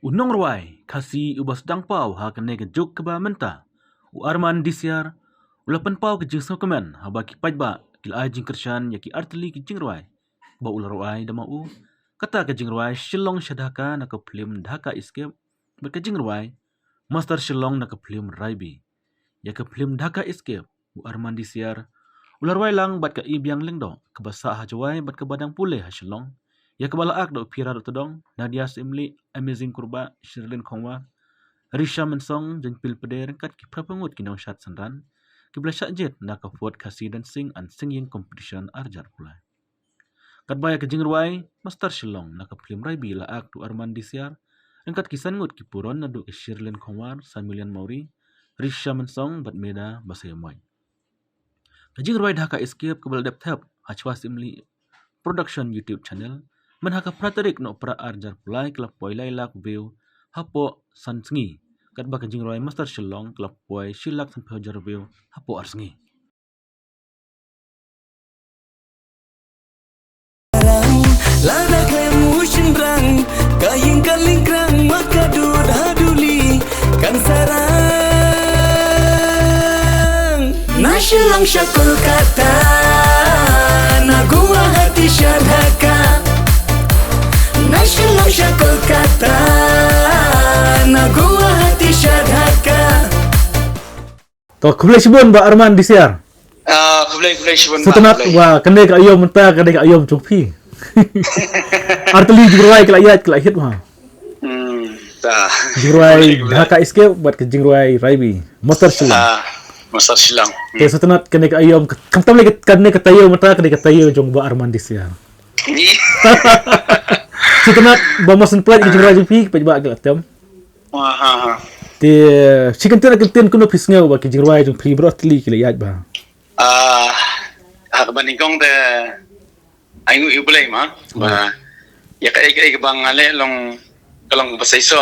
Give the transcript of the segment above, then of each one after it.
Unong ruai, kasi ubas dang pau ha kene ke juk ke ba menta. U arman disiar, ulapan pau ke jing sokemen ha ba ki paj ba, kil ai jing kershan ya ki arteli ke jing ruai. Ba ular ruai dama u, kata ke jing ruai shilong shadaka na ke film dhaka escape, ba ke jing ruai, master shilong na ke film raibi. Ya ke film dhaka escape, u arman disiar, ular ruai lang bat ke ibiang lengdo, ke basa ha jawai bat ke badang pule ha shilong. Ya kebalaak do pira do todong Nadia Simli Amazing Kurba Shirlin Kongwa Risha Mensong jen pil peder kat ki prapangut kinong shat sanran ki blashat jet na ka fort kasi dancing and singing competition arjar pula kat baya ke jingruai master shilong na ka film raibi la ak tu arman disiar engkat kisan ngut ki puron na do Shirlin Kongwa Samilian Mauri Risha Mensong bat meda basayamoy ka jingruai dhaka escape ke bal depthap hachwa simli production YouTube channel menhaka pratarik no pra arjar pulai kelap poi lailak view hapo sansngi kat ba kajing roi master shillong kelap poi shilak san phajar view hapo arsngi lana klem ushindrang kaying kalingkrang makadur haduli kan sarang nashilang syakul kata nagua hati syadhaka nashilang syakul kata nagua hati syadhaka to kublai sibun ba arman disiar kublai sibun ba setenat wa kene ka ayom menta kene ka ayom chukpi arteli jingruai kelayat kelayat mah ta jingruai dhaka escape buat ke jingruai raibi master shilong Master Shilong te setenat kene ka ayom kamtam le kene ka tayo menta kene ka tayo jong ba arman disiar setenat ba mosen plat ke jingruai jingpi pe ba agak tem te chicken tena kenten kuno pisngau ba ke jingruai jong pri bro atli kelayat ba baningkong de aingu iblay ma ba ya kai bang ale long kalong basaiso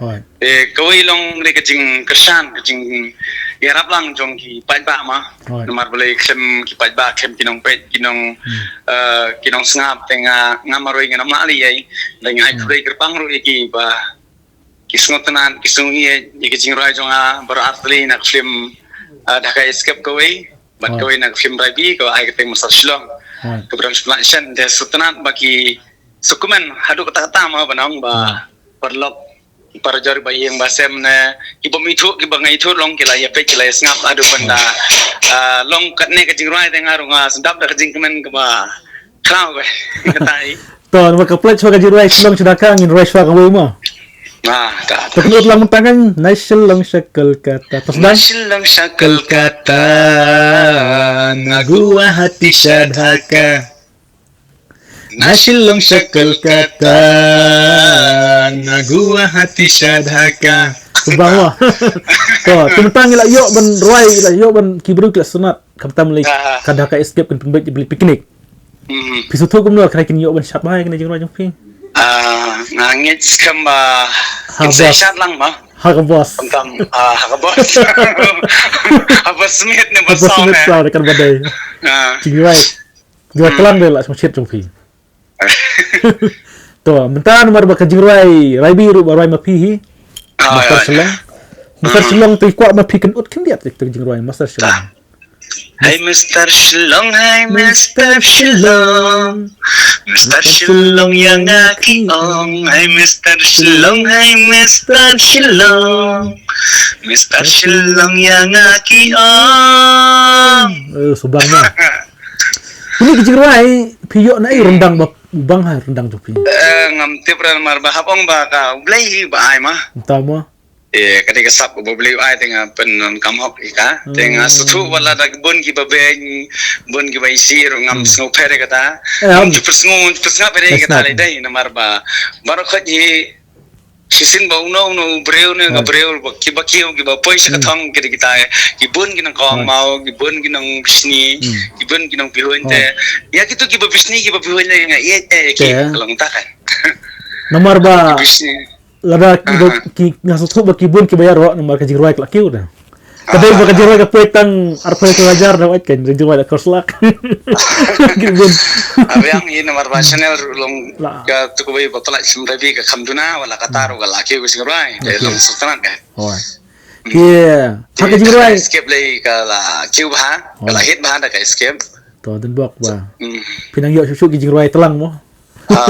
hoi kawai long le kajing kersan kajing yarap lang jong ki pajba ma nomar boleh kem ki pajba kem kinong pet kinong kinong ngap tenga ngamaroi nganam ali ai dengan ai pulai gerpang ru iki ba kisngotanan kisungi ye kajing rai jonga berartli nak film Dhaka Escape kawai bat kawai nak film raibi ko ai keteng Master Shilong keberang explanation de sutenat bagi sukumen hadu kata-kata ma banang ba perlok para jari bayi yang basem ne ibom itu ibang itu long kila ya pe kila ngap adu benda long katne ke jingrai dengar nga sedap dak jingkemen ke ba kau be katai to maka plat swa jirai long sedaka ngin rai swa kawe mo ta teknut lang tangan naishilong syakal kata tasdan naishilong syakal kata nagua hati syadhaka naishilong syakal kata nagua hati syadhaka subhanallah to tentang ila yo ban roi ila yo ban kibru kila sunat kamtam le kadaka escape kan pembek beli piknik pisu tu kumno kaikin yo ban shat bai kan jing roi jong pi ngangit skamba sesat lang ma hakabos tentang hakabos apa smith ne basau ne sa kan badai jing roi jua kelang de la smashit jong pi to mentan mar ba ka jing roi raibi ru ba roi ma pi master shilong tu kwa ma pi kan ut kin diat tu jing roi master shilong Hai Mr. Shilong, hai Mr. Shilong, Mr. Shilong yang aking ong. Hai Mr. Shilong, hai Mr. Shilong, Mr. Shilong yang aking ong. Subang na. Ini kejirwai piyo na ay rendang bang ha rendang tu pi. Ngamti pran mar bahapong baka ublay ba ay ma. Tama. Ketika sab ko beli ay tenga penon kamhok ika tenga sutu wala dag bon ki babeng bon ki bai sir ngam snow pere kata tu persngu pere kata le dai namar ba baro khaji sisin ba uno breu ne ga breu ki bakiu ki ba poisa ka thong ki kita ki bon ki nang kong mau ki bon ki nang bisni ki bon ki nang pihoin te ya kitu ki ba bisni ki ba pihoin le nga ki kalong ta kan namar ba lada ki ngaso tu ba kibun ki bayar ro nomor ka jingruai klak kiu dah Kadang baka jero ka puwetang arpa ko wajar na kan jero da korslak. Gibon. Abi ang ini nomor nasional long Lah. ka tukubay botol simrabi ka kamduna wala kataro ka laki ko siguro ay long sultan ka. Oh. Kia, haka jero ay. Escape lay ka la kiu ba ka la hit ba da ka escape. To den bok ba. Hmm. Pinang yo susuk jero ay telang mo. Ha.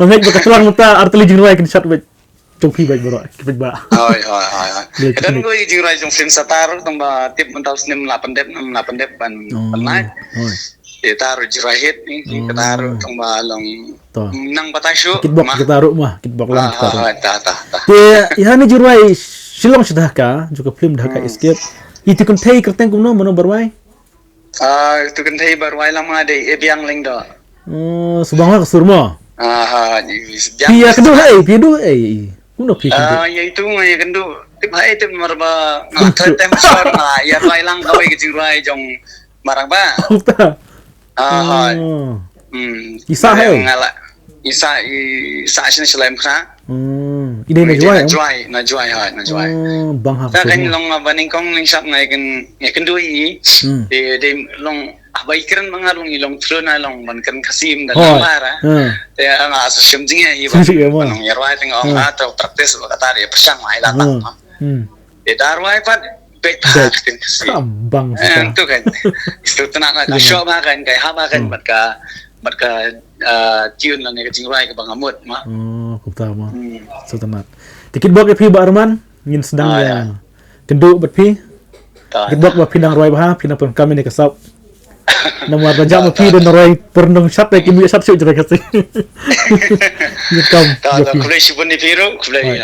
Mangai baka telang mo ta arteli jero ay kan shot ba. Chongpi ba bro. Kipit ba. Hoy. Lihat Dan ni. gue jing rai jong film satar tong ba tip mentau snem 8 dep ban panai. Oh. Taruh jirahit ni taruh tong ba long To. nang batasyo. Kitbok kita taruh mah, kitbok lang kita taruh. Ta. Kia, ihani jero ay silong sudah ka, juga film dah ka escape. Itu kan thai kerteng kuno mono barwai. Tu kan thai baru ai lama de ebiang leng do. Oh, subang lah kesurmo. Pia kedua hai, pia dua ai. Kuno pia kedua. Ya itu ngai kendu tip hai tip marba kretem sor na ya rai lang kawai ke jing rai jong marang ba. Okta. Ah. Isa hai. Ngala. Isa sini selain kena. Ide na Na juai ha, na juai. Bang ha. Ta kan long baning kong ling sap ngai kan dui. De long abaikiran mangalong ilong truna long bankan kasim dan mara. Te ang asa simjinga hi ba. Nong yarwai teng ong atau praktis kata dia persang mai latang. De darwai pat bet kan kasim. Bang. Itu kan. Itu tenang ka show ma kan kai ha ma kan bat ka tune lang ni kacing rai ka bangamut ma. Oh, kupta mo. So tamat. Tikit bok pi ba Arman, ngin sedang ya. Kendu bat pi. Tikit bok ba pinang roi ba pinang pun kami ni kasap. Namu ada jam pi dan roi pernong sat lagi mi sat syuk jere kasi. Ni kam. Ta kulay sibun ni piro kulay